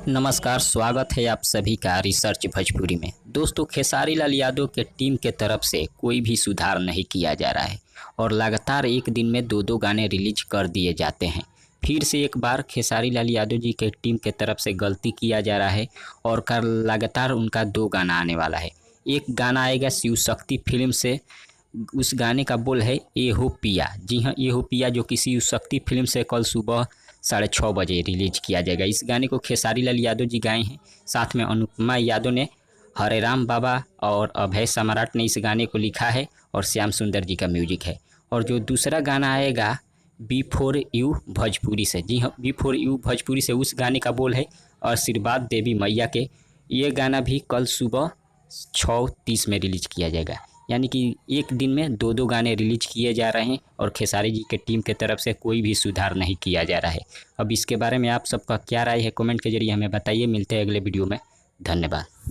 नमस्कार, स्वागत है आप सभी का रिसर्च भोजपुरी में। दोस्तों, खेसारी लाल यादव के टीम के तरफ से कोई भी सुधार नहीं किया जा रहा है और लगातार एक दिन में दो गाने रिलीज कर दिए जाते हैं। फिर से एक बार खेसारी लाल यादव जी के टीम के तरफ से गलती किया जा रहा है और कल लगातार उनका 2 गाना आने वाला है। एक गाना आएगा शिव शक्ति फिल्म से, उस गाने का बोल है ए हो पिया। जी हाँ, ये हो पिया, जो कि शिव शक्ति फिल्म से कल सुबह 6:30 बजे रिलीज किया जाएगा। इस गाने को खेसारी लाल यादव जी गाए हैं, साथ में अनुपमा यादव ने, हरे राम बाबा और अभय सम्राट ने इस गाने को लिखा है और श्याम सुंदर जी का म्यूजिक है। और जो दूसरा गाना आएगा बी फॉर यू भोजपुरी से, जी हाँ, बी फॉर यू भोजपुरी से, उस गाने का बोल है आशीर्वाद देवी मैया के। ये गाना भी कल सुबह 6:30 में रिलीज किया जाएगा। यानी कि एक दिन में 2 गाने रिलीज किए जा रहे हैं और खेसारी जी के टीम के तरफ से कोई भी सुधार नहीं किया जा रहा है। अब इसके बारे में आप सबका क्या राय है, कमेंट के जरिए हमें बताइए। मिलते हैं अगले वीडियो में। धन्यवाद।